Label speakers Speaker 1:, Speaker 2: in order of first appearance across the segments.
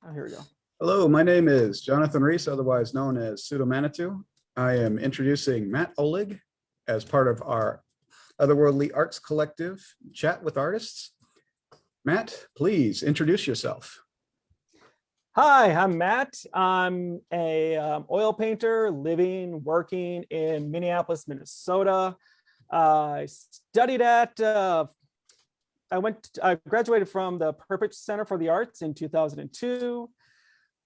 Speaker 1: Oh, here we go.
Speaker 2: Hello, my name is Jonathan Reese, otherwise known as Pseudo Manitou. I am introducing Mat Ollig as part of our Otherworldly Arts Collective Chat with Artists. Matt, please introduce yourself.
Speaker 1: Hi, I'm Matt. I'm a oil painter living, working in Minneapolis, Minnesota. I studied at, I graduated from the Perpich Center for the Arts in 2002,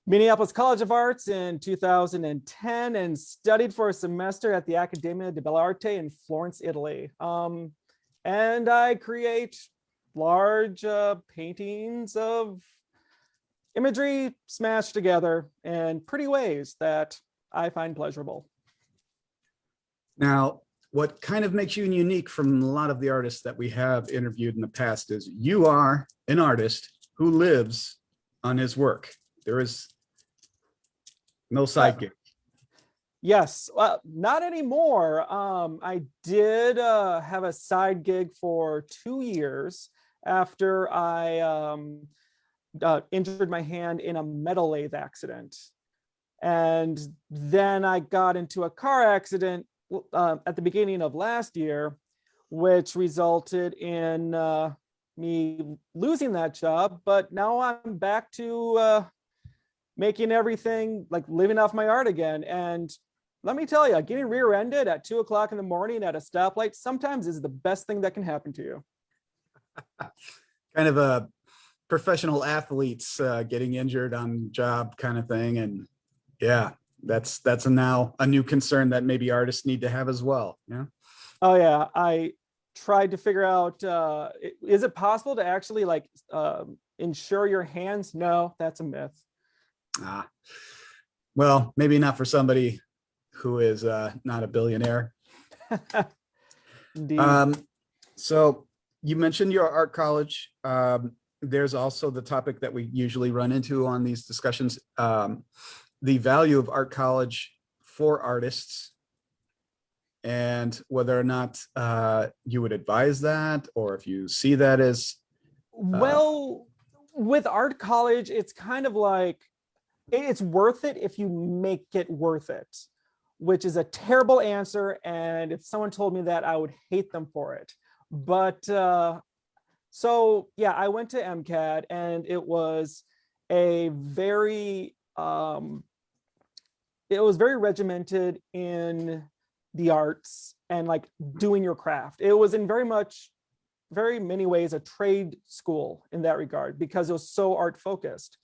Speaker 1: Minneapolis College of Arts in 2010, and studied for a semester at the Accademia di Belle Arte in Florence, Italy. And I create large paintings of imagery smashed together in pretty ways that I find pleasurable.
Speaker 2: Now, what kind of makes you unique from a lot of the artists that we have interviewed in the past is you are an artist who lives on his work. There is no side gig.
Speaker 1: Yes, not anymore. I did have a side gig for 2 years after I injured my hand in a metal lathe accident. And then I got into a car accident at the beginning of last year, which resulted in me losing that job. But now I'm back to making everything, like living off my art again. And let me tell you, getting rear-ended at 2 o'clock in the morning at a stoplight sometimes is the best thing that can happen to you.
Speaker 2: Kind of a professional athletes getting injured on job kind of thing. And yeah, that's now a new concern that maybe artists need to have as well. Yeah.
Speaker 1: Oh yeah, I tried to figure out, is it possible to actually like insure your hands? No, that's a myth.
Speaker 2: Well, maybe not for somebody who is not a billionaire.
Speaker 1: Indeed.
Speaker 2: So you mentioned your art college. There's also the topic that we usually run into on these discussions, the value of art college for artists, and whether or not you would advise that, or if you see that as
Speaker 1: Well, with art college, it's kind of like, it's worth it if you make it worth it, which is a terrible answer. And if someone told me that, I would hate them for it. But so yeah, I went to MCAD, and it was a very regimented in the arts and like doing your craft. It was in very many ways a trade school in that regard, because it was so art focused.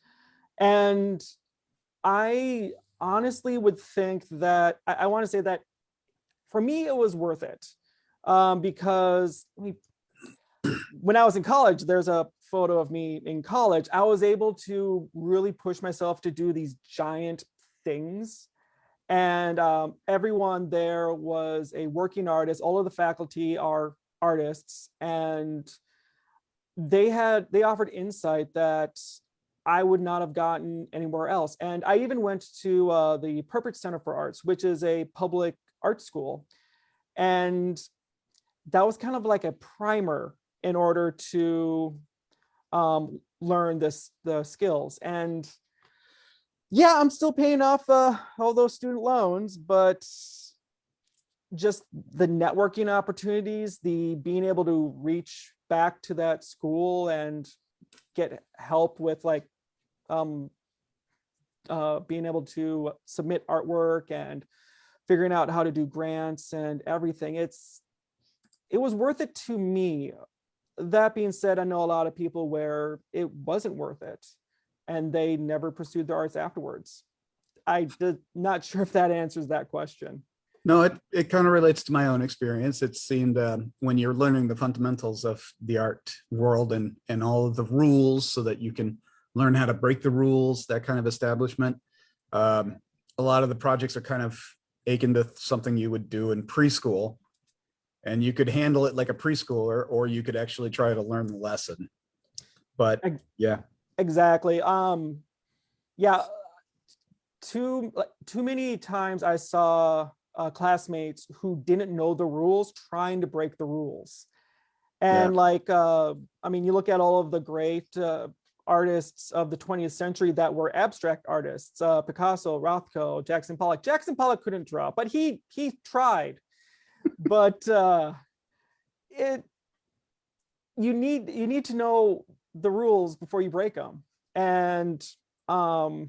Speaker 1: And I honestly would think that I want to say that for me it was worth it, because when I was in college, there's a photo of me in college. I was able to really push myself to do these giant things. And everyone there was a working artist. All of the faculty are artists, and they offered insight that I would not have gotten anywhere else. And I even went to the Perpich Center for Arts, which is a public art school. And that was kind of like a primer in order to learn the skills. And yeah, I'm still paying off all those student loans, but just the networking opportunities, the being able to reach back to that school and get help with like being able to submit artwork and figuring out how to do grants and everything. It was worth it to me. That being said, I know a lot of people where it wasn't worth it and they never pursued the arts afterwards. I'm not sure if that answers that question.
Speaker 2: No, it kind of relates to my own experience. It seemed when you're learning the fundamentals of the art world and all of the rules so that you can learn how to break the rules, that kind of establishment. A lot of the projects are kind of akin to something you would do in preschool, and you could handle it like a preschooler, or you could actually try to learn the lesson. But yeah.
Speaker 1: Exactly. Yeah, too many times I saw classmates who didn't know the rules trying to break the rules. And like, I mean, you look at all of the great artists of the 20th century that were abstract artists, Picasso, Rothko, Jackson Pollock. Jackson Pollock couldn't draw, but he tried. But it you need to know the rules before you break them. And for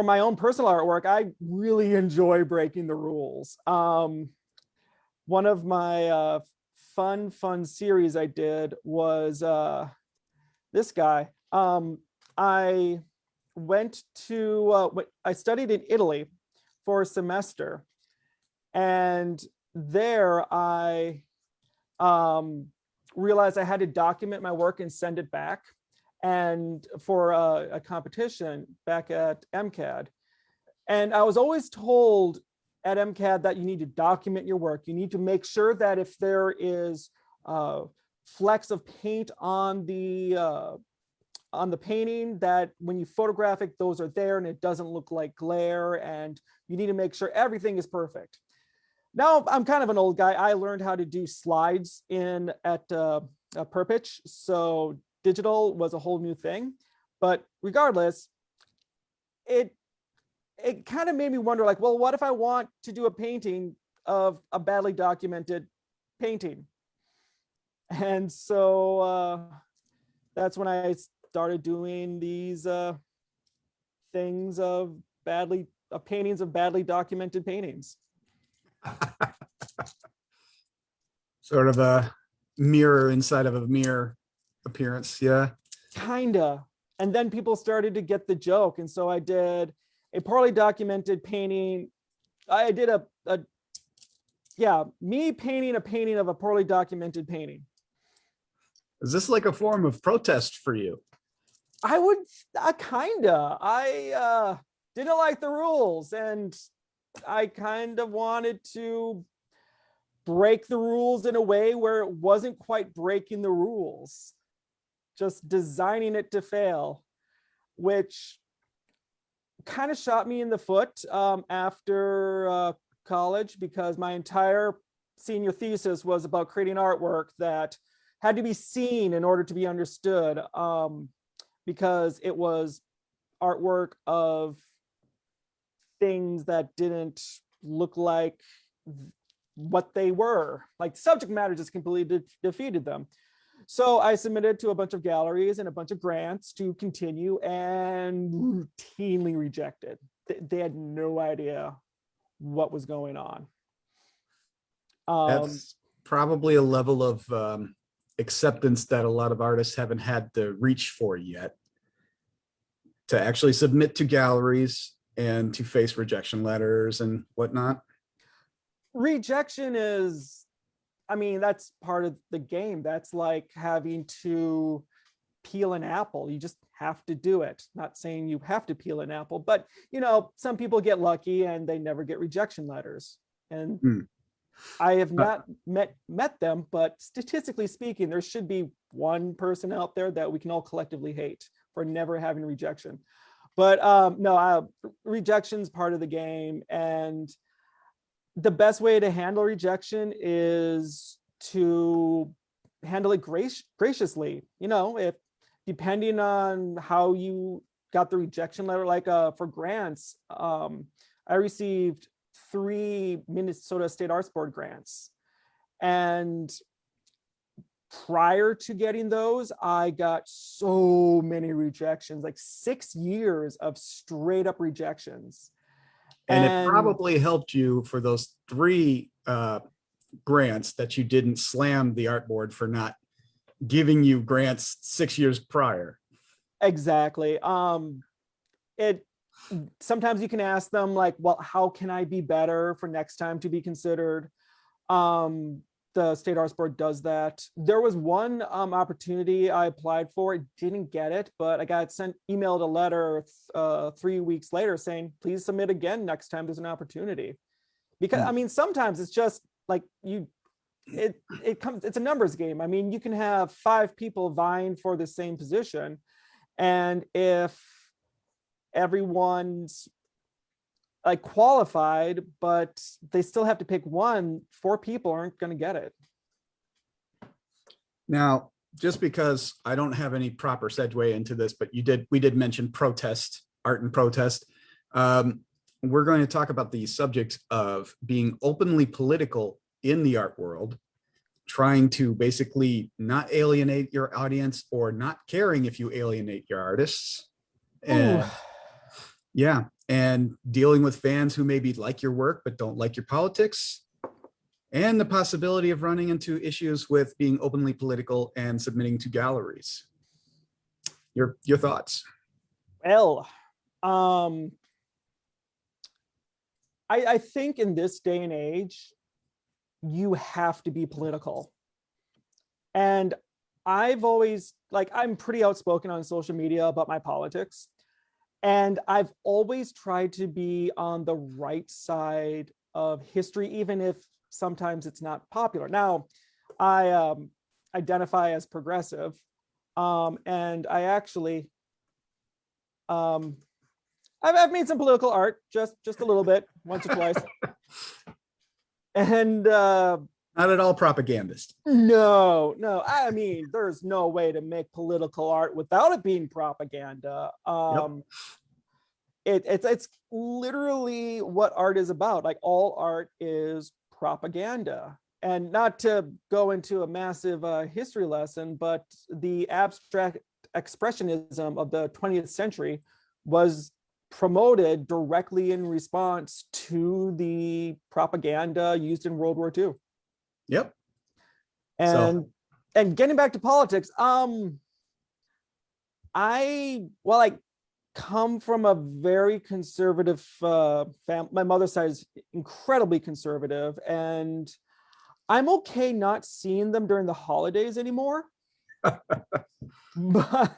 Speaker 1: my own personal artwork, I really enjoy breaking the rules. One of my fun series I did was this guy. I studied in Italy for a semester, and there I realized I had to document my work and send it back, and for a competition back at MCAD. And I was always told at MCAD that you need to document your work. You need to make sure that if there is flecks of paint on the painting, that when you photograph it, those are there and it doesn't look like glare, and you need to make sure everything is perfect. Now I'm kind of an old guy. I learned how to do slides at Perpich, so digital was a whole new thing. But regardless, it kind of made me wonder, like, well, what if I want to do a painting of a badly documented painting? And so that's when I started doing these things of paintings of badly documented paintings.
Speaker 2: Sort of a mirror inside of a mirror appearance. Yeah.
Speaker 1: Kinda. And then people started to get the joke. And so I did a poorly documented painting. I did me painting a painting of a poorly documented painting.
Speaker 2: Is this like a form of protest for you?
Speaker 1: I didn't like the rules, and I kind of wanted to break the rules in a way where it wasn't quite breaking the rules, just designing it to fail, which kind of shot me in the foot after college, because my entire senior thesis was about creating artwork that had to be seen in order to be understood, because it was artwork of things that didn't look like what they were. Like, subject matter just completely defeated them. So I submitted to a bunch of galleries and a bunch of grants to continue, and routinely rejected. They had no idea what was going on.
Speaker 2: That's probably a level of acceptance that a lot of artists haven't had to reach for yet, to actually submit to galleries and to face rejection letters and whatnot.
Speaker 1: Rejection is, I mean, that's part of the game. That's like having to peel an apple. You just have to do it. Not saying you have to peel an apple, but some people get lucky and they never get rejection letters. And I have not met them, but statistically speaking, there should be one person out there that we can all collectively hate for never having rejection. But no, rejection's part of the game, and the best way to handle rejection is to handle it graciously. If depending on how you got the rejection letter, like for grants, I received 3 Minnesota State Arts Board grants, and prior to getting those, I got so many rejections, like 6 years of straight up rejections.
Speaker 2: And it probably helped you for those 3 grants that you didn't slam the art board for not giving you grants 6 years prior.
Speaker 1: Exactly. Sometimes you can ask them, like, well, how can I be better for next time to be considered? The State Arts Board does that. There was one opportunity I applied for, didn't get it, but I got emailed a letter 3 weeks later saying, please submit again next time there's an opportunity. Because I mean, sometimes it's just like it's a numbers game. I mean, you can have 5 people vying for the same position, and if everyone's like qualified, but they still have to pick one, 4 people aren't going to get it.
Speaker 2: Now, just because I don't have any proper segue into this, but we did mention protest, art and protest. We're going to talk about the subject of being openly political in the art world, trying to basically not alienate your audience or not caring if you alienate your artists. And yeah, and dealing with fans who maybe like your work but don't like your politics, and the possibility of running into issues with being openly political and submitting to galleries. Your thoughts?
Speaker 1: Well, I think in this day and age, you have to be political. And I've always, like, I'm pretty outspoken on social media about my politics. And I've always tried to be on the right side of history, even if sometimes it's not popular. Now, I identify as progressive, and I actually, I've made some political art, just a little bit, once or twice. And
Speaker 2: not at all propagandist.
Speaker 1: No, I mean, there's no way to make political art without it being propaganda. It's literally what art is about. Like, all art is propaganda. And not to go into a massive history lesson, but the abstract expressionism of the 20th century was promoted directly in response to the propaganda used in World War II.
Speaker 2: Yep.
Speaker 1: And getting back to politics, I come from a very conservative family. My mother's side is incredibly conservative, and I'm okay not seeing them during the holidays anymore. But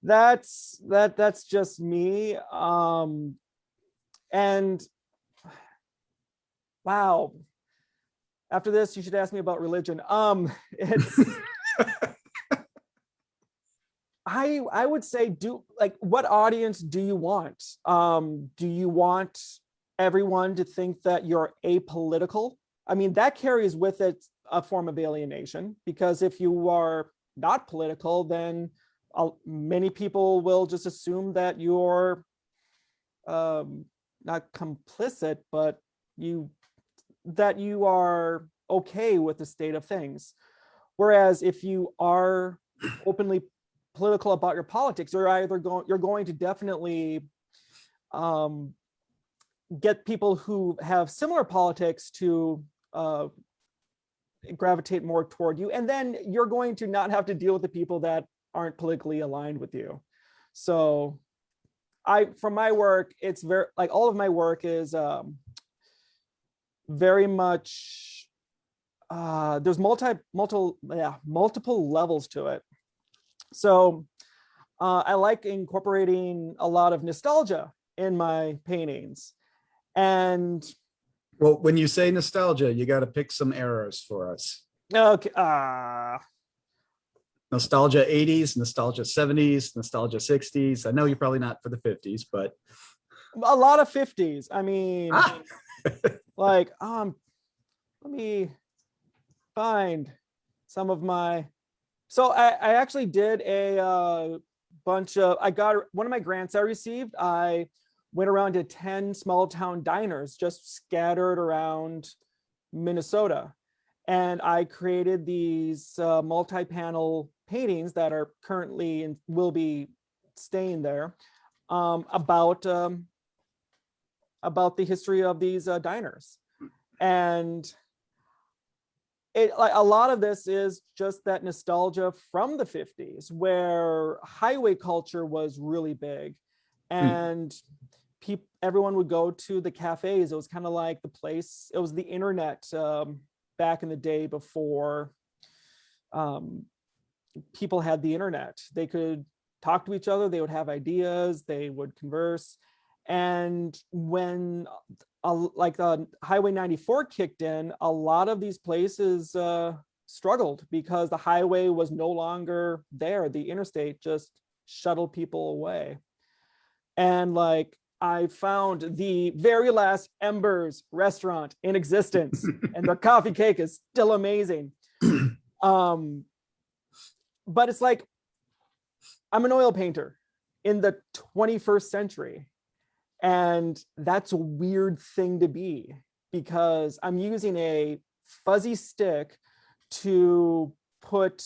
Speaker 1: that's just me. And wow, after this, you should ask me about religion. It's I would say, what audience do you want? Do you want everyone to think that you're apolitical? I mean, that carries with it a form of alienation, because if you are not political, then many people will just assume that you're not complicit, but that you are okay with the state of things. Whereas if you are openly political about your politics, you're going to definitely get people who have similar politics to gravitate more toward you, and then you're going to not have to deal with the people that aren't politically aligned with you. So from my work, it's very, like, all of my work is very much there's multiple levels to it. So I like incorporating a lot of nostalgia in my paintings. And
Speaker 2: well, when you say nostalgia, you got to pick some eras for us.
Speaker 1: Okay.
Speaker 2: Nostalgia 80s, nostalgia 70s, nostalgia 60s. I know you're probably not for the 50s, but
Speaker 1: a lot of 50s. I mean, let me find some of my. So I actually did a bunch of. I got one of my grants I received. I went around to 10 small town diners just scattered around Minnesota. And I created these multi-panel paintings that are currently and will be staying there about the history of these diners. And a lot of this is just that nostalgia from the 50s, where highway culture was really big, and everyone would go to the cafes. It was kind of like the place. It was the internet back in the day before people had the internet. They could talk to each other. They would have ideas. They would converse. And when like the Highway 94 kicked in, a lot of these places struggled because the highway was no longer there. The interstate just shuttled people away. And like, I found the very last Embers restaurant in existence, and their coffee cake is still amazing. but it's like, I'm an oil painter in the 21st century. And that's a weird thing to be, because I'm using a fuzzy stick to put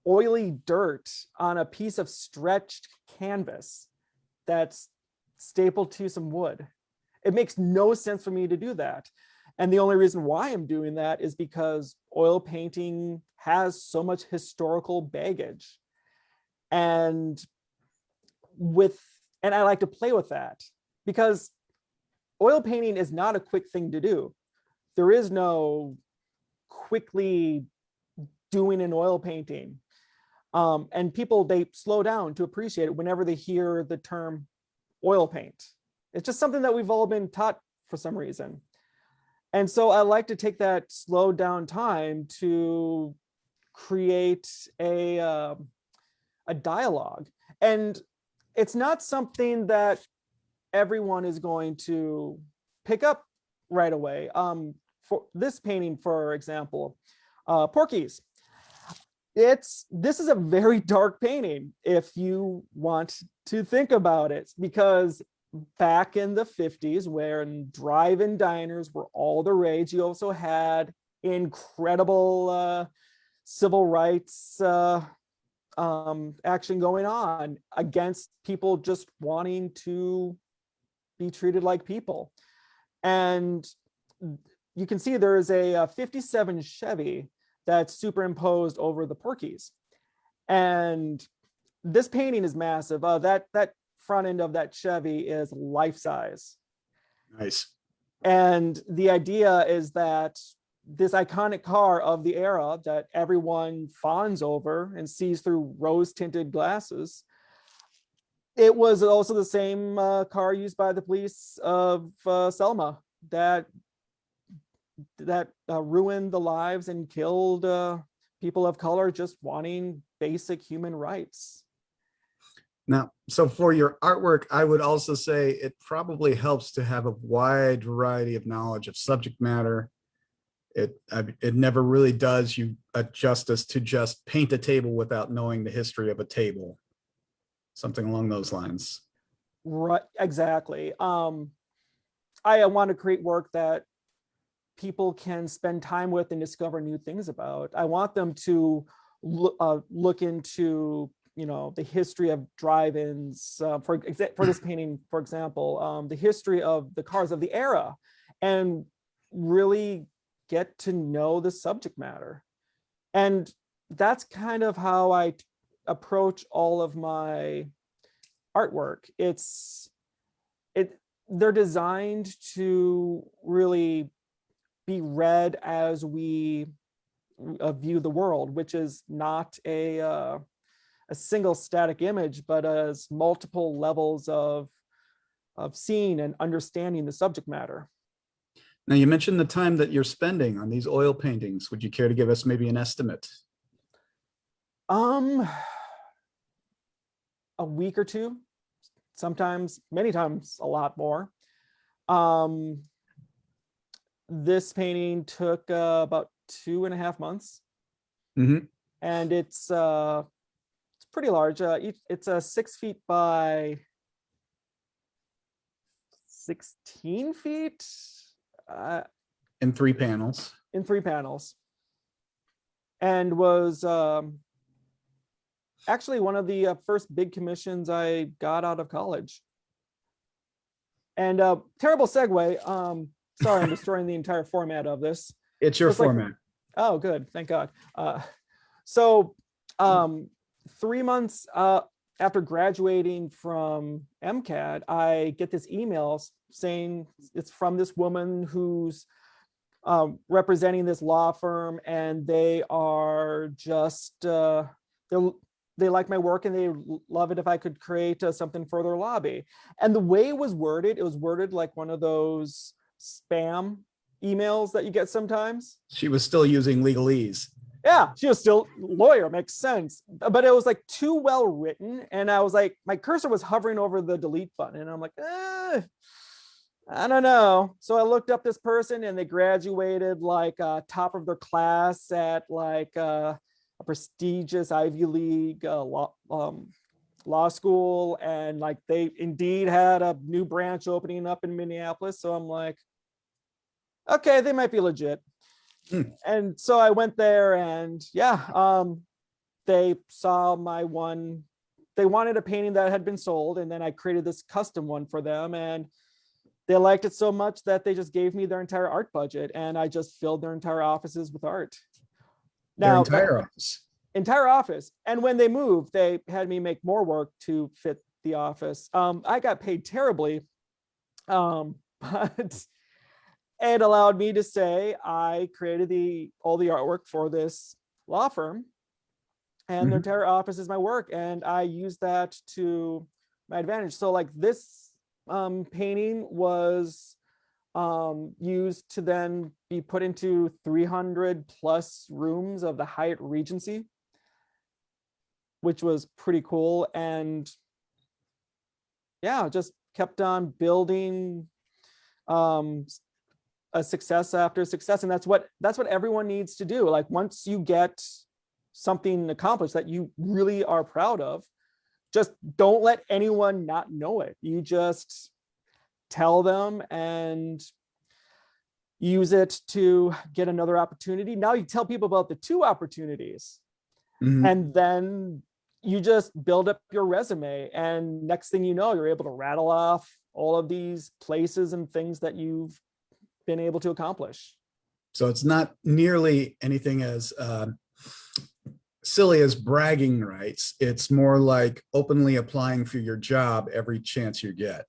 Speaker 1: oily dirt on a piece of stretched canvas that's stapled to some wood. It makes no sense for me to do that. And the only reason why I'm doing that is because oil painting has so much historical baggage. And I like to play with that, because oil painting is not a quick thing to do. There is no quickly doing an oil painting. And people, they slow down to appreciate it whenever they hear the term oil paint. It's just something that we've all been taught for some reason. And so I like to take that slowed down time to create a dialogue. And it's not something that everyone is going to pick up right away. For this painting, for example, Porky's. This is a very dark painting if you want to think about it, because back in the 50s, when drive-in diners were all the rage, you also had incredible civil rights action going on against people just wanting to be treated like people. And you can see there is a 57 Chevy that's superimposed over the Porky's. And this painting is massive. That front end of that Chevy is life size.
Speaker 2: Nice.
Speaker 1: And the idea is that this iconic car of the era that everyone fawns over and sees through rose-tinted glasses, it was also the same car used by the police of Selma that ruined the lives and killed people of color just wanting basic human rights.
Speaker 2: Now, so for your artwork, I would also say it probably helps to have a wide variety of knowledge of subject matter. It never really does you a justice to just paint a table without knowing the history of a table. Something along those lines.
Speaker 1: Right, exactly. I want to create work that people can spend time with and discover new things about. I want them to look into, the history of drive-ins, for this painting, for example, the history of the cars of the era, and really get to know the subject matter. And that's kind of how I approach all of my artwork. They're designed to really be read as we view the world, which is not a single static image, but as multiple levels of seeing and understanding the subject matter.
Speaker 2: Now, you mentioned the time that you're spending on these oil paintings. Would you care to give us maybe an estimate?
Speaker 1: A week or two, sometimes, many times, a lot more. This painting took about 2.5 months.
Speaker 2: Mm-hmm.
Speaker 1: And it's pretty large. It's 6 feet by 16 feet.
Speaker 2: In 3 panels.
Speaker 1: In 3 panels. And was actually one of the first big commissions I got out of college. And terrible segue. Sorry, I'm destroying the entire format of this.
Speaker 2: It's your format.
Speaker 1: Oh, good. Thank God. So 3 months after graduating from MCAD, I get this email saying it's from this woman who's representing this law firm, and they are just, they like my work and they love it if I could create something for their lobby. And the way it was worded like one of those spam emails that you get sometimes.
Speaker 2: She was still using legalese.
Speaker 1: Yeah, she was still lawyer, makes sense. But it was like too well written. And I was like, my cursor was hovering over the delete button. And I'm like, I don't know. So I looked up this person, and they graduated like top of their class at like a prestigious Ivy League law school, and like they indeed had a new branch opening up in Minneapolis. So I'm like, okay, they might be legit. And so I went there, and yeah, they saw my one. They wanted a painting that had been sold, and then I created this custom one for them, and they liked it so much that they just gave me their entire art budget, and I just filled their entire offices with art.
Speaker 2: Their
Speaker 1: Now,
Speaker 2: entire office.
Speaker 1: entire office. And when they moved, they had me make more work to fit the office. I got paid terribly, but it allowed me to say I created all the artwork for this law firm, and their entire office is my work, and I use that to my advantage. So like this painting was used to then be put into 300 plus rooms of the Hyatt Regency, which was pretty cool. And yeah, just kept on building a success after success. And that's what everyone needs to do. Like once you get something accomplished that you really are proud of, just don't let anyone not know it. You just tell them and use it to get another opportunity. Now you tell people about the 2 opportunities, and then you just build up your resume. And next thing you know, you're able to rattle off all of these places and things that you've been able to accomplish.
Speaker 2: So it's not nearly anything as silly as bragging rights. It's more like openly applying for your job every chance you get.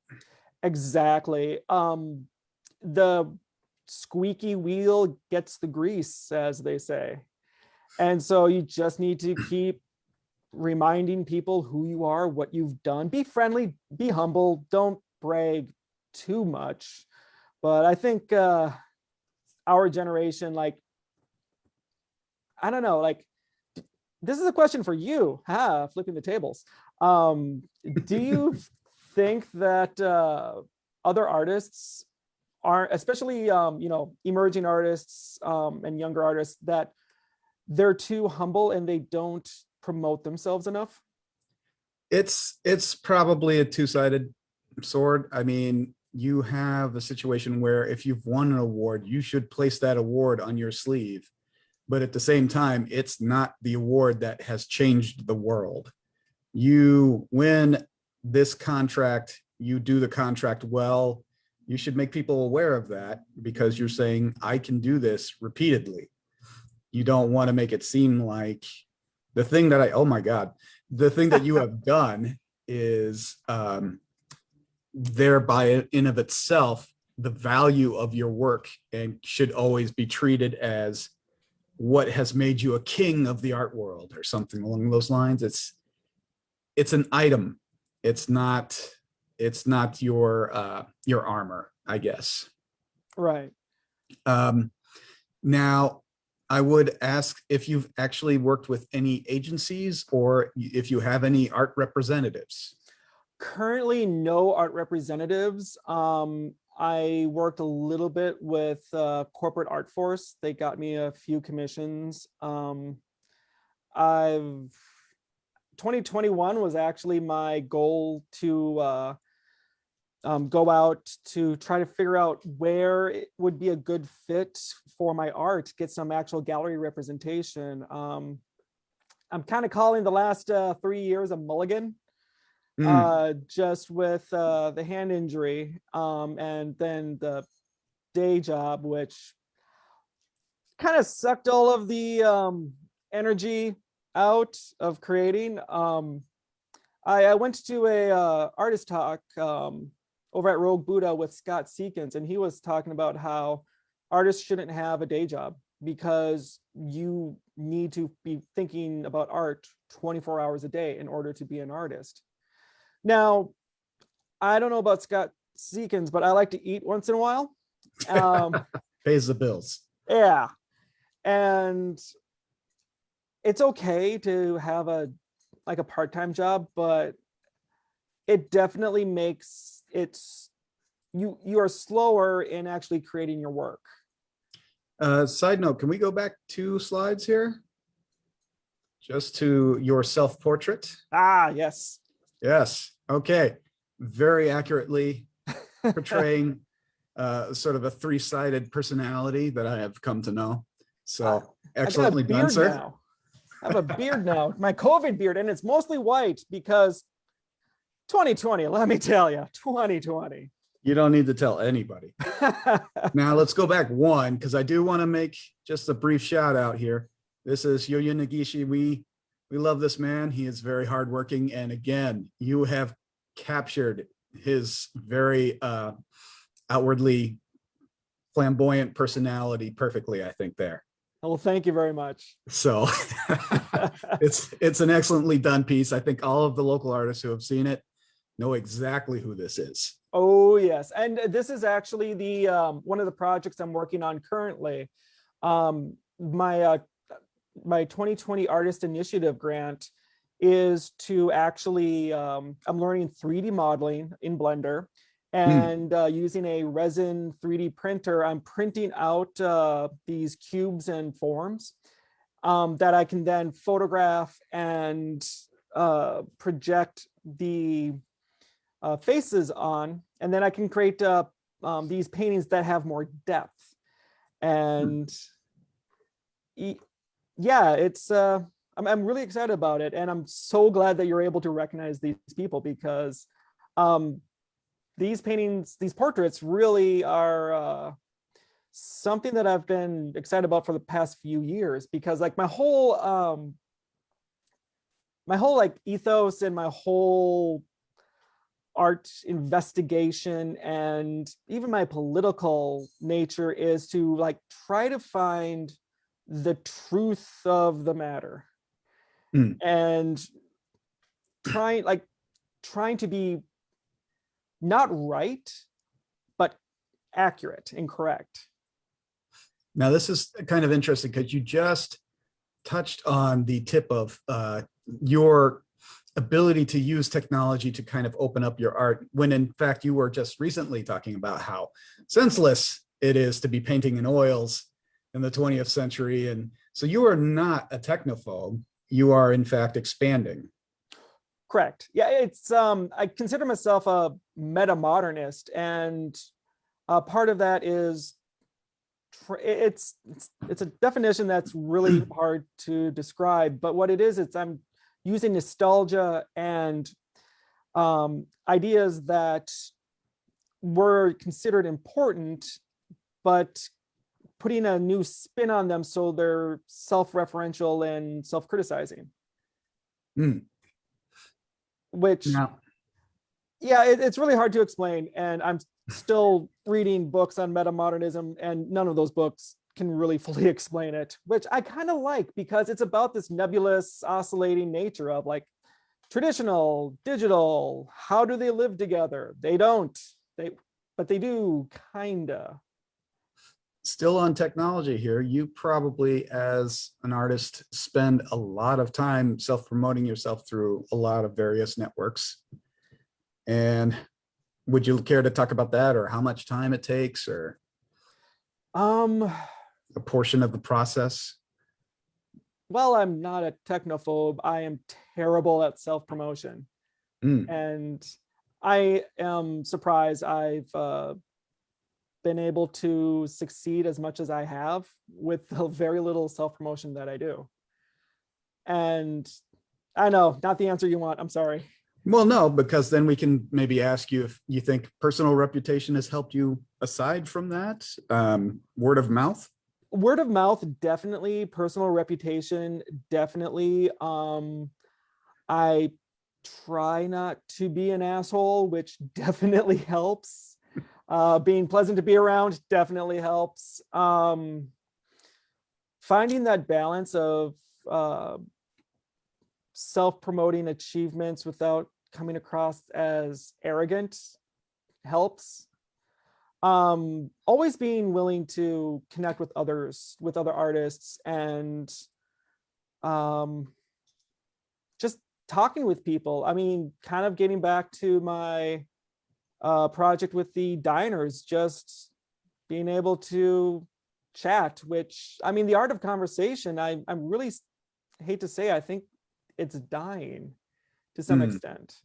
Speaker 1: Exactly. The squeaky wheel gets the grease, as they say. And so you just need to keep reminding people who you are, what you've done. Be friendly, be humble, don't brag too much. But I think our generation, like, I don't know, like, this is a question for you, flipping the tables. Do you think that other artists are, especially emerging artists and younger artists, that they're too humble and they don't promote themselves enough?
Speaker 2: It's probably a two-sided sword. I mean, you have a situation where if you've won an award, you should place that award on your sleeve. But at the same time, it's not the award that has changed the world. You win this contract, you do the contract well, you should make people aware of that, because you're saying, I can do this repeatedly. You don't want to make it seem like the thing that oh my God, the thing that you have done is thereby in of itself the value of your work, and should always be treated as what has made you a king of the art world or something along those lines. It's an item. It's not your armor, I guess.
Speaker 1: Right.
Speaker 2: Now, I would ask if you've actually worked with any agencies, or if you have any art representatives.
Speaker 1: Currently, no art representatives. I worked a little bit with Corporate Art Force. They got me a few commissions. 2021 was actually my goal to go out to try to figure out where it would be a good fit for my art, get some actual gallery representation. I'm kind of calling the last 3 years a mulligan. Just with the hand injury and then the day job, which kind of sucked all of the energy out of creating. I went to a artist talk over at Rogue Buddha with Scott Seekins, and he was talking about how artists shouldn't have a day job, because you need to be thinking about art 24 hours a day in order to be an artist. Now, I don't know about Scott Seekins, but I like to eat once in a while.
Speaker 2: Pays the bills.
Speaker 1: Yeah. And it's okay to have a part-time job, but it definitely makes you are slower in actually creating your work.
Speaker 2: Side note, can we go back 2 slides here? just to your self-portrait.
Speaker 1: Ah, yes.
Speaker 2: Yes. Okay. Very accurately portraying sort of a three-sided personality that I have come to know. So
Speaker 1: I got a
Speaker 2: excellently done,
Speaker 1: beard
Speaker 2: sir.
Speaker 1: now. I have a beard now, my COVID beard, and it's mostly white because 2020, let me tell you, 2020.
Speaker 2: You don't need to tell anybody. Now let's go back one, because I do want to make just a brief shout out here. This is Yoyo Nagishi. We love this man. He is very hardworking. And again, you have captured his very outwardly flamboyant personality perfectly, I think, there.
Speaker 1: Well, thank you very much.
Speaker 2: So it's an excellently done piece. I think all of the local artists who have seen it know exactly who this is.
Speaker 1: Oh, yes. And this is actually the one of the projects I'm working on currently. My 2020 Artist Initiative grant is to actually, I'm learning 3D modeling in Blender, and using a resin 3D printer, I'm printing out these cubes and forms that I can then photograph and project the faces on, and then I can create these paintings that have more depth. And yeah, it's I'm really excited about it, and I'm so glad that you're able to recognize these people, because these paintings, these portraits really are something that I've been excited about for the past few years, because like my whole like ethos and my whole art investigation and even my political nature is to like try to find the truth of the matter, and trying to be not right, but accurate and correct.
Speaker 2: Now, this is kind of interesting because you just touched on the tip of your ability to use technology to kind of open up your art, when in fact you were just recently talking about how senseless it is to be painting in oils in the 20th century. And so you are not a technophobe. You are in fact expanding.
Speaker 1: Correct. Yeah, it's I consider myself a meta modernist, and part of that is it's a definition that's really hard to describe, but what it is, it's I'm using nostalgia and ideas that were considered important, but putting a new spin on them so they're self-referential and self-criticizing. Which, yeah, it's really hard to explain, and I'm still reading books on metamodernism, and none of those books can really fully explain it, which I kind of like, because it's about this nebulous oscillating nature of like traditional, digital, how do they live together? They don't, but they do, kinda.
Speaker 2: Still on technology here, you probably as an artist spend a lot of time self-promoting yourself through a lot of various networks. And would you care to talk about that, or how much time it takes, or a portion of the process?
Speaker 1: Well, I'm not a technophobe. I am terrible at self-promotion. And I am surprised I've been able to succeed as much as I have with the very little self-promotion that I do. And I know, not the answer you want. I'm sorry.
Speaker 2: Well, no, because then we can maybe ask you if you think personal reputation has helped you aside from that. Word of mouth?
Speaker 1: Word of mouth, definitely. Personal reputation, definitely. I try not to be an asshole, which definitely helps. Being pleasant to be around definitely helps. Finding that balance of self-promoting achievements without coming across as arrogant helps. Always being willing to connect with others, with other artists, and just talking with people. I mean, kind of getting back to my project with the diners, just being able to chat, which, I mean, the art of conversation, I'm really hate to say, I think it's dying to some extent.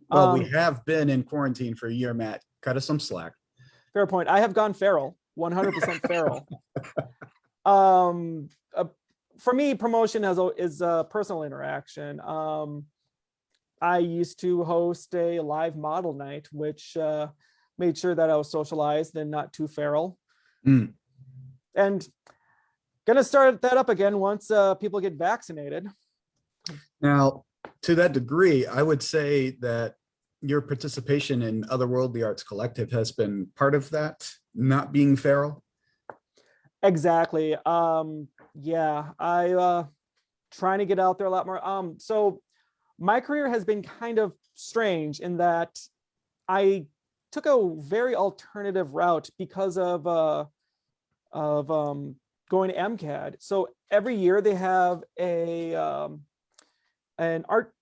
Speaker 2: Well, we have been in quarantine for a year, Matt. Cut us some slack.
Speaker 1: Fair point. I have gone feral, 100% feral. For me, promotion is a personal interaction. I used to host a live model night, which made sure that I was socialized and not too feral. And gonna start that up again once people get vaccinated.
Speaker 2: Now, to that degree, I would say that your participation in Otherworldly Arts Collective has been part of that, not being feral.
Speaker 1: Exactly. Yeah, I trying to get out there a lot more. So my career has been kind of strange in that I took a very alternative route because of going to MCAD. So every year they have an art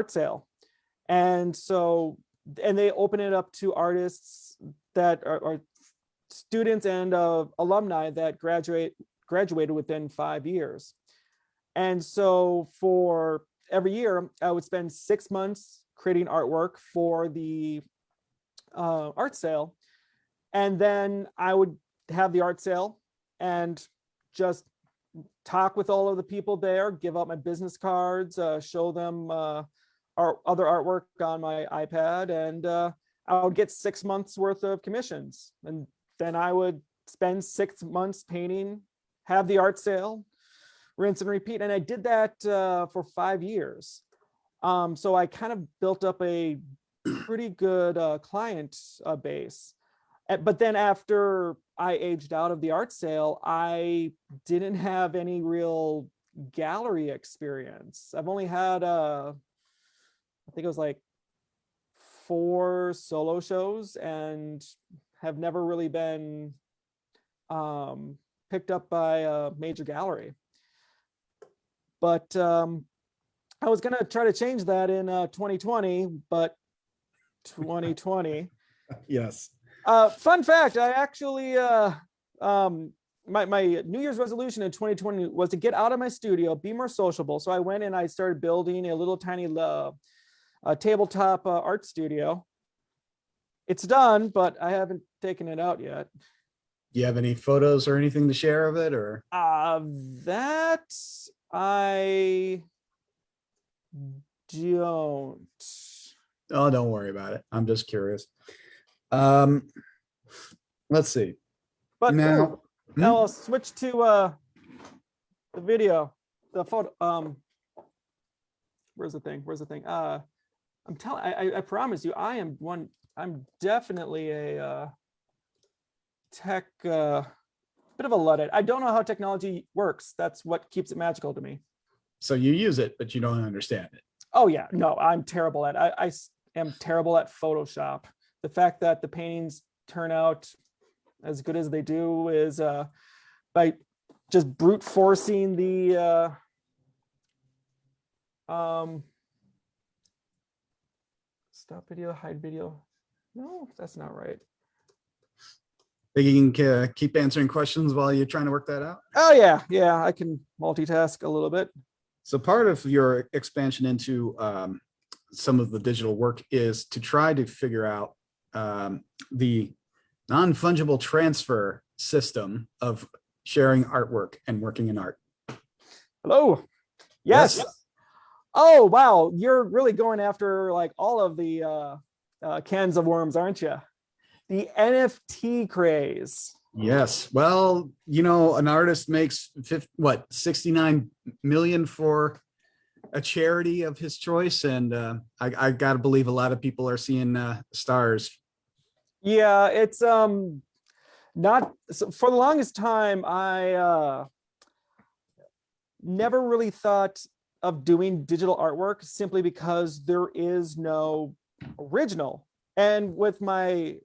Speaker 1: sale, and they open it up to artists that are students and alumni that graduated within 5 years. And so for every year, I would spend 6 months creating artwork for the art sale. And then I would have the art sale and just talk with all of the people there, give out my business cards, show them our other artwork on my iPad, and I would get 6 months worth of commissions. And then I would spend 6 months painting, have the art sale, rinse and repeat. And I did that for 5 years. So I kind of built up a pretty good client base. But then after I aged out of the art sale, I didn't have any real gallery experience. I've only had, I think it was like 4 solo shows, and have never really been picked up by a major gallery. But I was going to try to change that in 2020, but 2020.
Speaker 2: Yes.
Speaker 1: Fun fact, I actually, my New Year's resolution in 2020 was to get out of my studio, be more sociable. So I went and I started building a little tiny tabletop art studio. It's done, but I haven't taken it out yet.
Speaker 2: Do you have any photos or anything to share of it, or?
Speaker 1: That I don't.
Speaker 2: Oh, don't worry about it. I'm just curious. Let's see.
Speaker 1: But
Speaker 2: now
Speaker 1: I'll switch to the video, the photo. Where's the thing? I'm telling. I promise you, I'm definitely a tech bit of a Luddite. I don't know how technology works. That's what keeps it magical to me.
Speaker 2: So you use it, but you don't understand it.
Speaker 1: Oh yeah, no, I'm terrible at. I am terrible at Photoshop. The fact that the paintings turn out as good as they do is by just brute forcing the stop video, hide video. No, that's not right.
Speaker 2: Think you can keep answering questions while you're trying to work that out?
Speaker 1: Oh yeah, I can multitask a little bit.
Speaker 2: So part of your expansion into some of the digital work is to try to figure out the non-fungible transfer system of sharing artwork and working in art.
Speaker 1: Hello. Yes. Oh, wow. You're really going after like all of the cans of worms, aren't you? The NFT craze.
Speaker 2: Yes. Well, an artist makes 69 million for a charity of his choice. And I got to believe a lot of people are seeing stars.
Speaker 1: Yeah, it's not so for the longest time. I never really thought of doing digital artwork simply because there is no original. And with my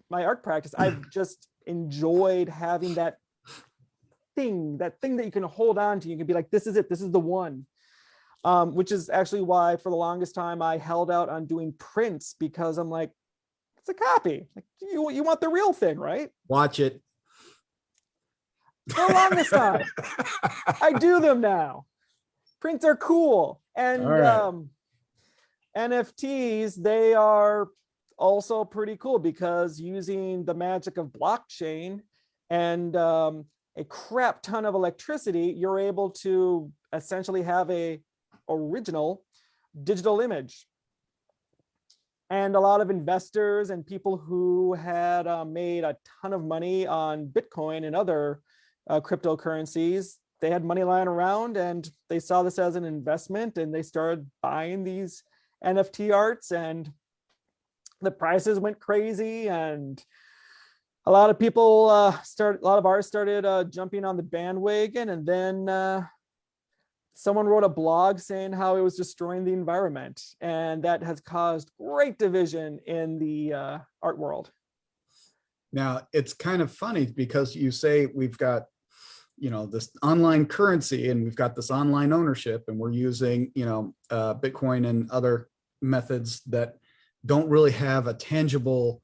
Speaker 1: art practice, I've just enjoyed having that thing that you can hold on to. You can be like, this is it, this is the one. Which is actually why for the longest time I held out on doing prints, because I'm like, it's a copy. Like, you want the real thing, right?
Speaker 2: Watch it.
Speaker 1: For the longest time. I do them now. prints are cool. And
Speaker 2: All right.
Speaker 1: NFTs, they are also pretty cool because using the magic of blockchain and a crap ton of electricity, you're able to essentially have a original digital image. And a lot of investors and people who had made a ton of money on Bitcoin and other cryptocurrencies, they had money lying around and they saw this as an investment and they started buying these NFT arts, and the prices went crazy, and a lot of people a lot of artists started jumping on the bandwagon, and then someone wrote a blog saying how it was destroying the environment, and that has caused great division in the art world.
Speaker 2: Now, it's kind of funny because you say we've got, this online currency and we've got this online ownership and we're using, Bitcoin and other methods that don't really have a tangible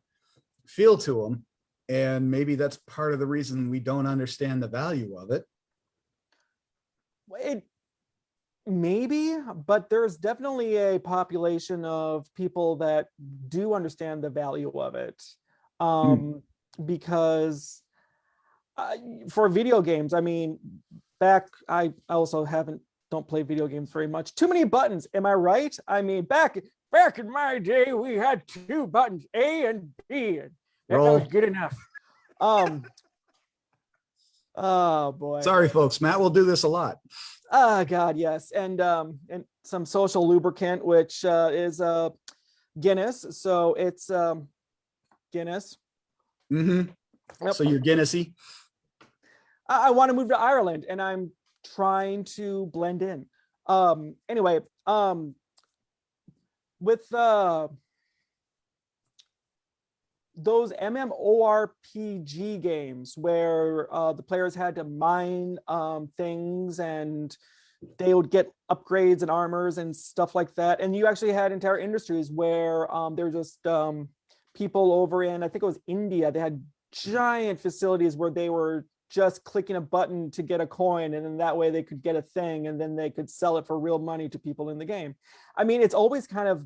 Speaker 2: feel to them. And maybe that's part of the reason we don't understand the value of it.
Speaker 1: It maybe, but there's definitely a population of people that do understand the value of it. Because for video games, I mean, I also don't play video games very much. Too many buttons, am I right? I mean, back in my day, we had 2 buttons, A and B, and that was good enough. Oh boy.
Speaker 2: Sorry, folks. Matt will do this a lot.
Speaker 1: Oh God, yes, and some social lubricant, which is Guinness. So it's Guinness.
Speaker 2: Mm-hmm. Yep. So you're Guinnessy.
Speaker 1: I want to move to Ireland, and I'm trying to blend in. Anyway, with those MMORPG games where the players had to mine things and they would get upgrades and armors and stuff like that. And you actually had entire industries where there were just people over in, I think it was India, they had giant facilities where they were just clicking a button to get a coin, and then that way they could get a thing, and then they could sell it for real money to people in the game. I mean, it's always kind of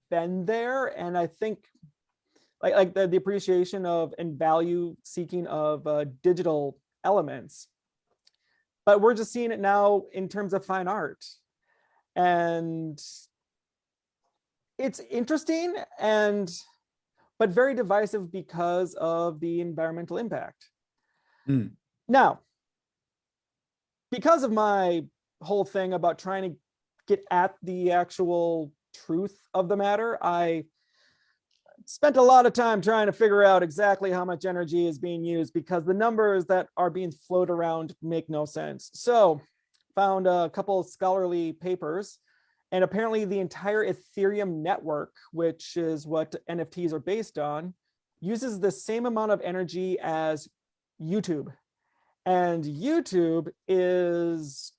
Speaker 1: been there, and I think like the appreciation of and value seeking of digital elements, but we're just seeing it now in terms of fine art, and it's interesting but very divisive because of the environmental impact. Now, because of my whole thing about trying to get at the actual truth of the matter, I spent a lot of time trying to figure out exactly how much energy is being used, because the numbers that are being floated around make no sense. So found a couple of scholarly papers, and apparently the entire Ethereum network, which is what NFTs are based on, uses the same amount of energy as YouTube. And YouTube uses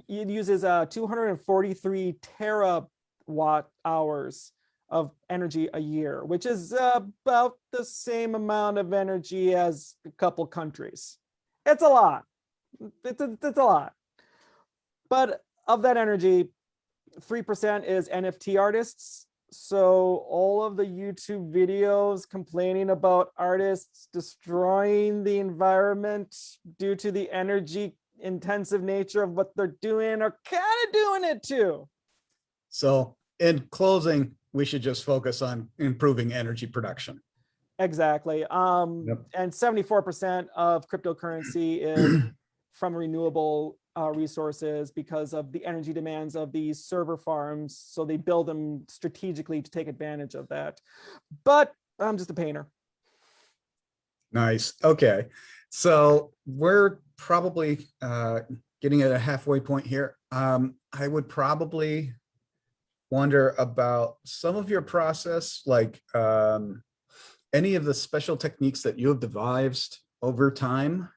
Speaker 1: 243 terawatt hours of energy a year, which is about the same amount of energy as a couple countries. It's a lot. It's a lot. But of that energy, 3% is NFT artists. So all of the YouTube videos complaining about artists destroying the environment due to the energy intensive nature of what they're doing are kind of doing it too.
Speaker 2: So in closing, we should just focus on improving energy production.
Speaker 1: Exactly. And 74% of cryptocurrency is from renewable resources because of the energy demands of these server farms. So they build them strategically to take advantage of that. But I'm just a painter.
Speaker 2: Nice. Okay. So we're probably getting at a halfway point here. I would probably wonder about some of your process, like any of the special techniques that you have devised over time.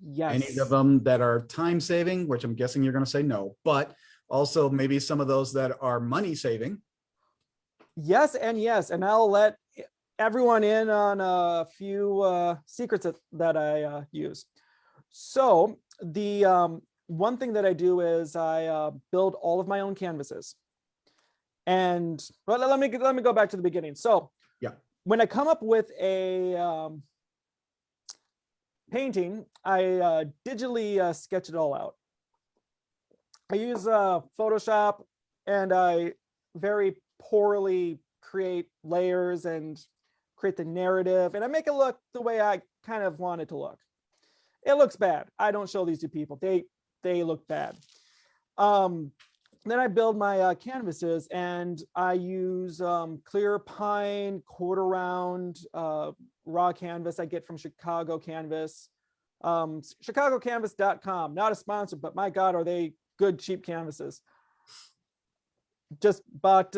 Speaker 1: Yes.
Speaker 2: Any of them that are time saving, which I'm guessing you're going to say no, but also maybe some of those that are money saving.
Speaker 1: Yes and yes. And I'll let everyone in on a few secrets that I use. So the one thing that I do is I build all of my own canvases. And well, let me go back to the beginning. So
Speaker 2: Yeah.
Speaker 1: when I come up with a painting, I digitally sketch it all out. I use Photoshop, and I very poorly create layers and create the narrative, and I make it look the way I kind of want it to look. It looks bad. I don't show these to people. They look bad. Then I build my canvases, and I use clear pine quarter round raw canvas I get from Chicago Canvas. ChicagoCanvas.com, not a sponsor, but my God, are they good cheap canvases. Just bought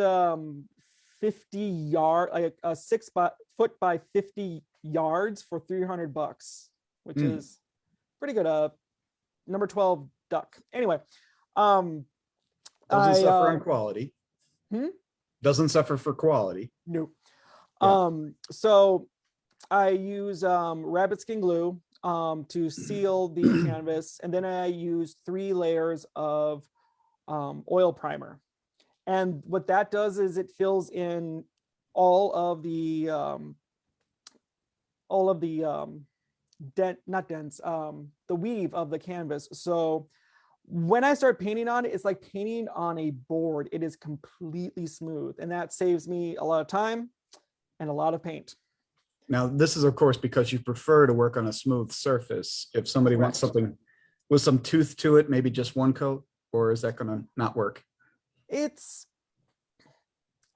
Speaker 1: 50 yard, like a 6-foot by 50 yards for $300, which is pretty good. Number 12 duck. Anyway,
Speaker 2: Doesn't suffer on quality. Doesn't suffer for quality.
Speaker 1: Nope.
Speaker 2: Yeah.
Speaker 1: So I use rabbit skin glue to seal the canvas, and then I use 3 layers of oil primer. And what that does is it fills in all of the the weave of the canvas. So when I start painting on it, it's like painting on a board. It is completely smooth, and that saves me a lot of time and a lot of paint.
Speaker 2: Now, this is, of course, because you prefer to work on a smooth surface. If somebody wants something with some tooth to it, maybe just one coat, or is that going to not work?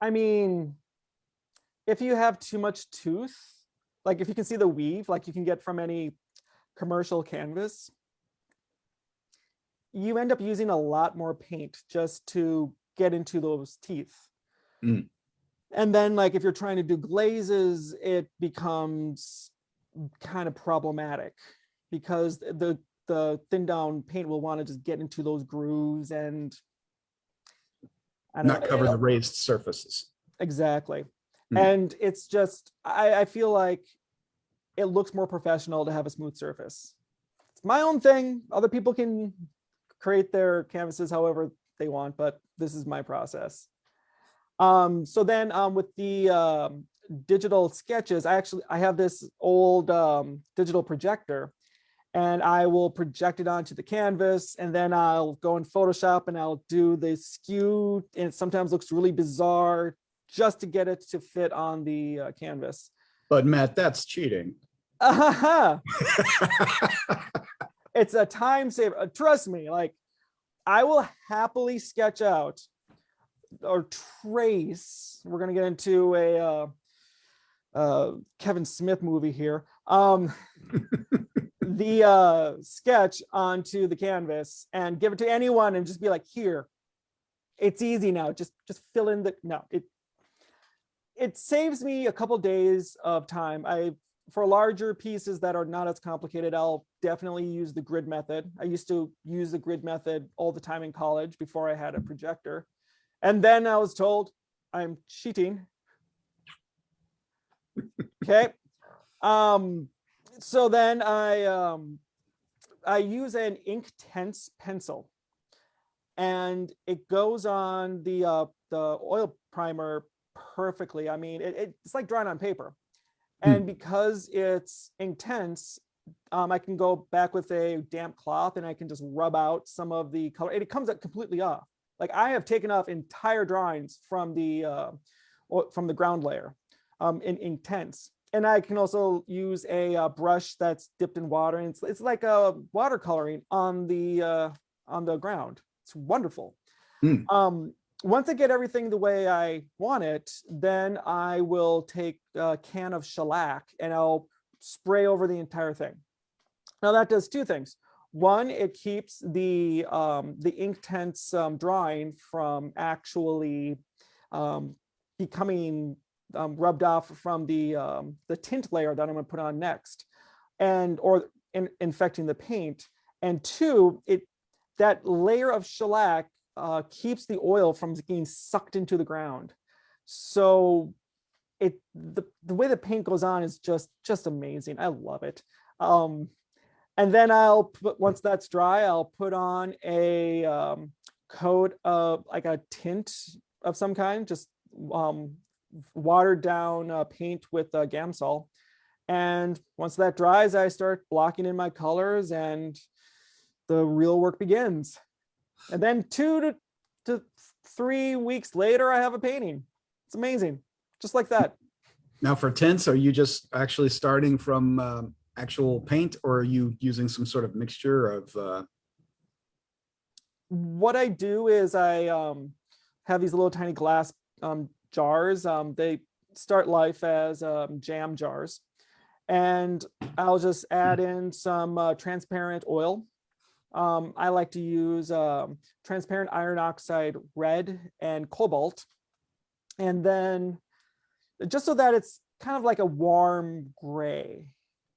Speaker 1: I mean, if you have too much tooth, like if you can see the weave, like you can get from any commercial canvas, you end up using a lot more paint just to get into those teeth. And then, like, if you're trying to do glazes, it becomes kind of problematic because the thin down paint will want to just get into those grooves and
Speaker 2: not cover the raised surfaces.
Speaker 1: Exactly. And it's just, I feel like it looks more professional to have a smooth surface. It's my own thing. Other people can create their canvases however they want, but this is my process. So then with the digital sketches, I have this old digital projector, and I will project it onto the canvas, and then I'll go in Photoshop and I'll do the skew, and it sometimes looks really bizarre just to get it to fit on the canvas.
Speaker 2: But Matt, that's cheating.
Speaker 1: It's a time saver. Trust me, like I will happily sketch out or trace. We're gonna get into a Kevin Smith movie here. The sketch onto the canvas and give it to anyone and just be like, here, it's easy now. Just fill in the no. It saves me a couple days of time. For larger pieces that are not as complicated, I'll definitely use the grid method. I used to use the grid method all the time in college before I had a projector. And then I was told I'm cheating. Okay. So then I use an Inktense pencil, and it goes on the oil primer perfectly. I mean, it's like drawing on paper. And because it's Inktense, I can go back with a damp cloth and I can just rub out some of the color. And it comes out completely off. Like I have taken off entire drawings from the ground layer in Inktense. And I can also use a brush that's dipped in water, and it's like a watercoloring on the ground. It's wonderful. Once I get everything the way I want it, then I will take a can of shellac and I'll spray over the entire thing. Now that does 2 things. One, it keeps the Inktense drawing from actually becoming rubbed off from the tint layer that I'm going to put on next, or infecting the paint. And 2, that layer of shellac keeps the oil from being sucked into the ground. So the way the paint goes on is just amazing. I love it. And then I'll put, once that's dry, I'll put on a coat of like a tint of some kind, just watered down paint with Gamsol. And once that dries, I start blocking in my colors and the real work begins. And then 2 to 3 weeks later, I have a painting. It's amazing. Just like that.
Speaker 2: Now for tints, are you just actually starting from actual paint, or are you using some sort of mixture of?
Speaker 1: What I do is I have these little tiny glass jars. They start life as jam jars. And I'll just add in some transparent oil. I like to use transparent iron oxide red and cobalt. And then just so that it's kind of like a warm gray.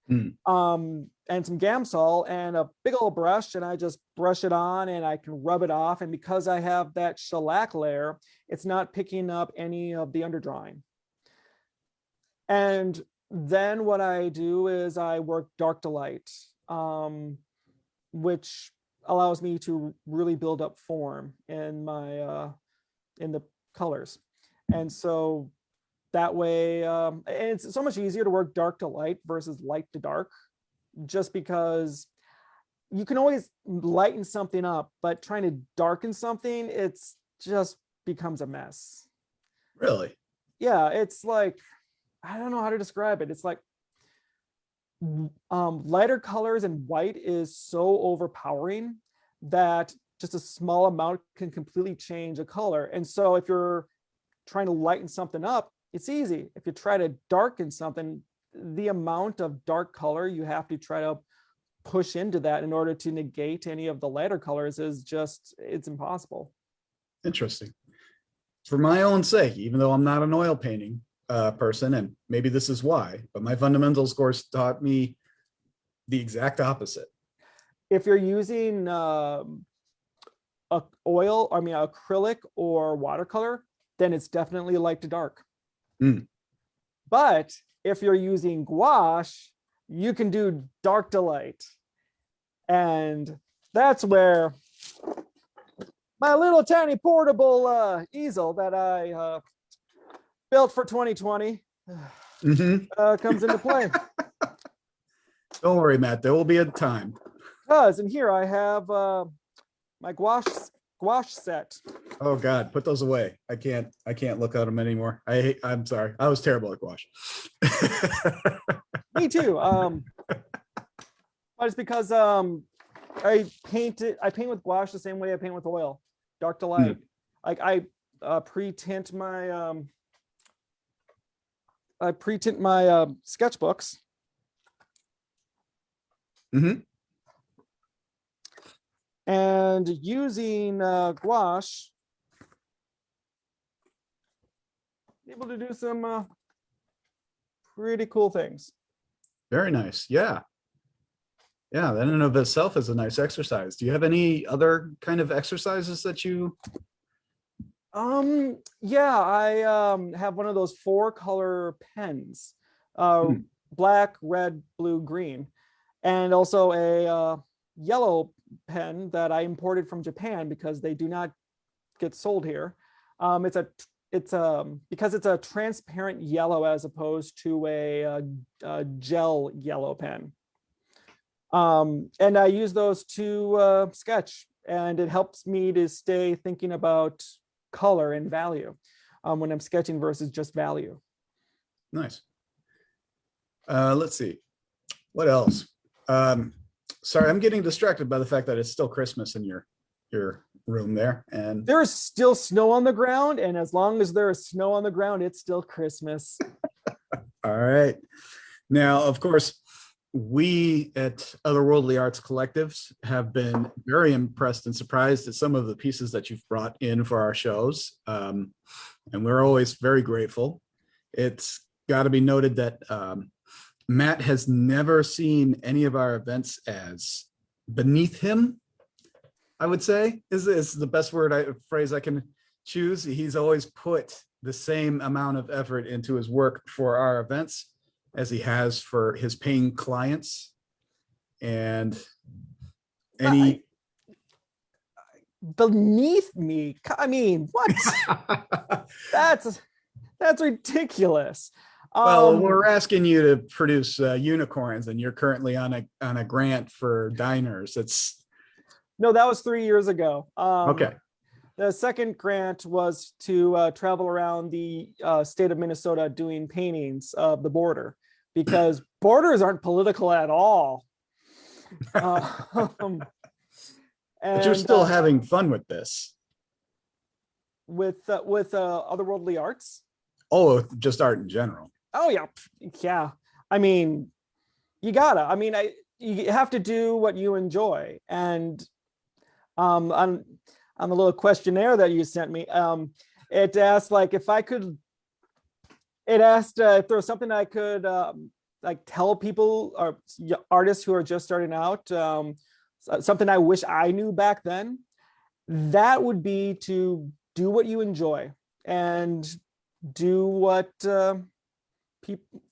Speaker 1: And some Gamsol and a big old brush, and I just brush it on and I can rub it off. And because I have that shellac layer, it's not picking up any of the underdrawing. And then what I do is I work dark to light, which allows me to really build up form in my in the colors. And so that way, and it's so much easier to work dark to light versus light to dark, just because you can always lighten something up, but trying to darken something, it's just becomes a mess.
Speaker 2: Really?
Speaker 1: Yeah, it's like, I don't know how to describe it. It's like lighter colors and white is so overpowering that just a small amount can completely change a color. And so if you're trying to lighten something up, it's easy. If you try to darken something, the amount of dark color you have to try to push into that in order to negate any of the lighter colors is just, it's impossible.
Speaker 2: Interesting. For my own sake, even though I'm not an oil painting person, and maybe this is why, but my fundamentals course taught me the exact opposite.
Speaker 1: If you're using acrylic or watercolor, then it's definitely light to dark. But if you're using gouache, you can do dark to light. And that's where my little tiny portable easel that I built for 2020 comes into play.
Speaker 2: Don't worry, Matt, there will be a time.
Speaker 1: And here I have my gouache set.
Speaker 2: Oh God, put those away. I can't look at them anymore. I'm sorry. I was terrible at gouache.
Speaker 1: Me too. But it's because I paint with gouache the same way I paint with oil, dark to light. Like I pre-tint my sketchbooks. And using gouache, able to do some pretty cool things.
Speaker 2: Very nice. Yeah. Yeah, that in and of itself is a nice exercise. Do you have any other kind of exercises that you?
Speaker 1: Yeah, I have one of those 4-color pens, black, red, blue, green, and also a yellow pen that I imported from Japan because they do not get sold here. It's because it's a transparent yellow as opposed to a gel yellow pen. And I use those to sketch, and it helps me to stay thinking about color and value when I'm sketching versus just value.
Speaker 2: Nice. Let's see. What else? Sorry, I'm getting distracted by the fact that it's still Christmas in your room there. And
Speaker 1: there is still snow on the ground, and as long as there is snow on the ground, it's still Christmas.
Speaker 2: All right. Now, of course, we at Otherworldly Arts Collectives have been very impressed and surprised at some of the pieces that you've brought in for our shows. And we're always very grateful. It's got to be noted that Matt has never seen any of our events as beneath him, I would say, is the best phrase I can choose. He's always put the same amount of effort into his work for our events as he has for his paying clients. And
Speaker 1: But
Speaker 2: any
Speaker 1: beneath me. I mean, what? That's ridiculous.
Speaker 2: well, we're asking you to produce unicorns, and you're currently on a grant for diners. It's
Speaker 1: No, that was 3 years ago.
Speaker 2: okay.
Speaker 1: The second grant was to travel around the state of Minnesota doing paintings of the border, because borders aren't political at all. Um,
Speaker 2: But you're
Speaker 1: and
Speaker 2: still having fun with this.
Speaker 1: with Otherworldly Arts.
Speaker 2: Oh, just art in general.
Speaker 1: Oh yeah. I mean, you gotta. I mean, you have to do what you enjoy. And on the little questionnaire that you sent me, it asked like if I could. It asked if there was something I could like tell people or artists who are just starting out, something I wish I knew back then. That would be to do what you enjoy and do what people,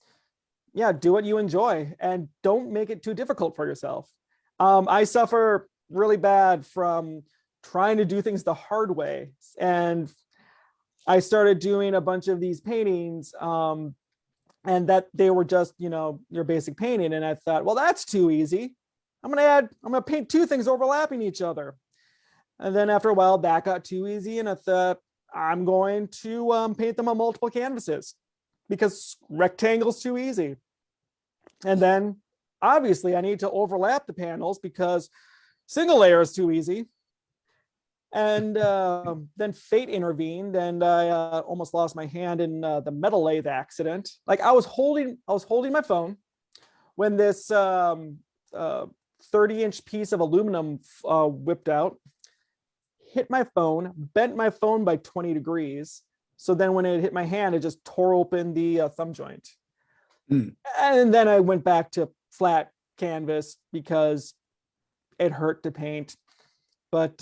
Speaker 1: yeah, do what you enjoy and don't make it too difficult for yourself. I suffer really bad from trying to do things the hard way, and I started doing a bunch of these paintings, and that they were just, your basic painting. And I thought, well, that's too easy. I'm gonna paint two things overlapping each other. And then after a while, that got too easy, and I thought I'm going to paint them on multiple canvases because rectangles too easy. And then obviously I need to overlap the panels because single layer is too easy. And then fate intervened, and I almost lost my hand in the metal lathe accident. Like I was holding my phone when this 30-inch piece of aluminum whipped out, hit my phone, bent my phone by 20 degrees. So then when it hit my hand, it just tore open the thumb joint.
Speaker 2: Mm.
Speaker 1: And then I went back to flat canvas because it hurt to paint. But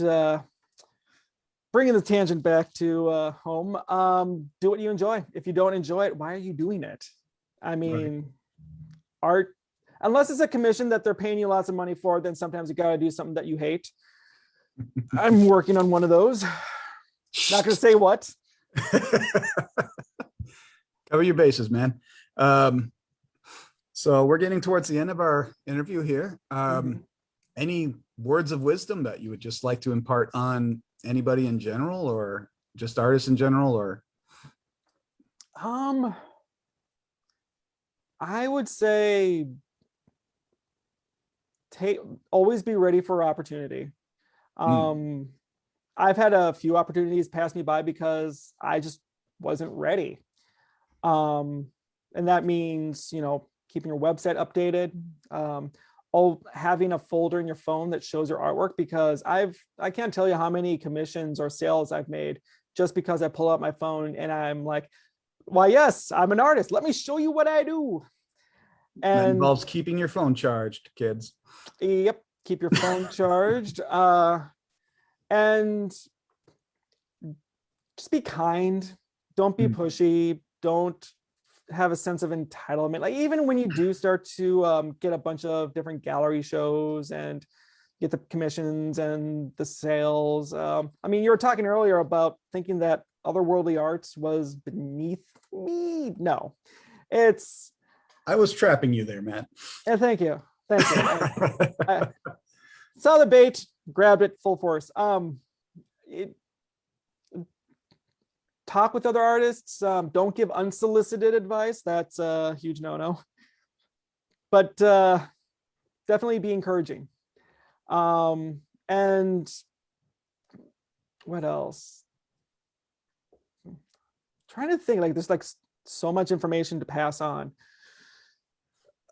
Speaker 1: bringing the tangent back to home, do what you enjoy. If you don't enjoy it, why are you doing it? I mean, art, unless it's a commission that they're paying you lots of money for, then sometimes you got to do something that you hate. I'm working on one of those. Not going to say what.
Speaker 2: Cover your bases, man. So we're getting towards the end of our interview here. Any words of wisdom that you would just like to impart on anybody in general, or just artists in general, or?
Speaker 1: I would say always be ready for opportunity. I've had a few opportunities pass me by because I just wasn't ready. And that means, keeping your website updated, having a folder in your phone that shows your artwork, because I can't tell you how many commissions or sales I've made just because I pull out my phone and I'm like, why, yes, I'm an artist. Let me show you what I do. And
Speaker 2: that involves keeping your phone charged, kids.
Speaker 1: Yep. Keep your phone charged. And just be kind. Don't be pushy. Don't have a sense of entitlement. Like even when you do start to get a bunch of different gallery shows and get the commissions and the sales. I mean, you were talking earlier about thinking that Otherworldly Arts was beneath me. No,
Speaker 2: I was trapping you there, Matt.
Speaker 1: Yeah, thank you. I saw the bait, grabbed it full force. Talk with other artists. Don't give unsolicited advice. That's a huge no-no. But definitely be encouraging. And what else? I'm trying to think, like there's like so much information to pass on.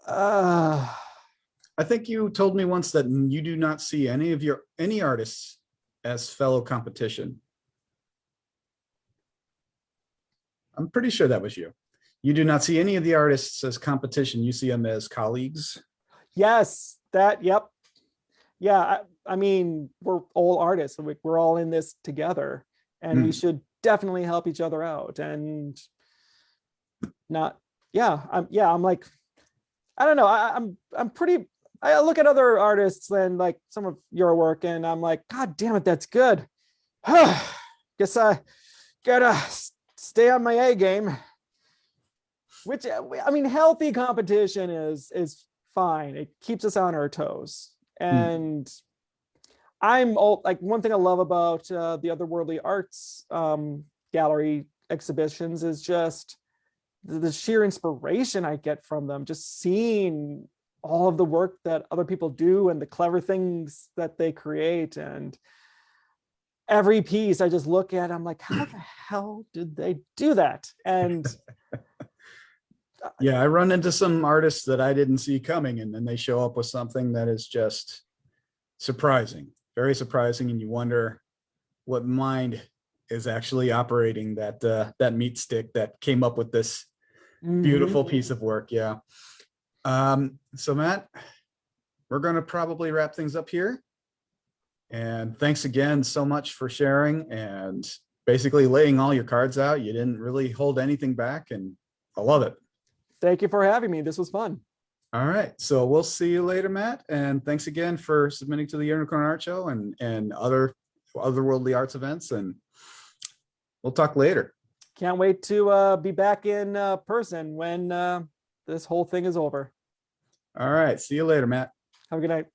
Speaker 2: I think you told me once that you do not see any artists as fellow competition. I'm pretty sure that was you. You do not see any of the artists as competition. You see them as colleagues.
Speaker 1: Yes, yep. Yeah, I mean, we're all artists. We're all in this together, and we should definitely help each other out. And I'm like, I don't know. I'm pretty I look at other artists and like some of your work, and I'm like, God damn it, that's good. Guess I gotta stay on my A game. Which, I mean, healthy competition is fine. It keeps us on our toes. And like, one thing I love about the Otherworldly Arts gallery exhibitions is just the sheer inspiration I get from them, just seeing all of the work that other people do and the clever things that they create. And every piece I just look at, I'm like, how the hell did they do that? And
Speaker 2: yeah, I run into some artists that I didn't see coming, and then they show up with something that is just surprising, very surprising. And you wonder what mind is actually operating that meat stick that came up with this beautiful piece of work. Yeah. So Matt, we're going to probably wrap things up here. And thanks again so much for sharing and basically laying all your cards out. You didn't really hold anything back, and I love it.
Speaker 1: Thank you for having me. This was fun.
Speaker 2: All right. So we'll see you later, Matt. And thanks again for submitting to the Unicorn Art Show and otherworldly arts events. And we'll talk later.
Speaker 1: Can't wait to be back in person when this whole thing is over.
Speaker 2: All right. See you later, Matt.
Speaker 1: Have a good night.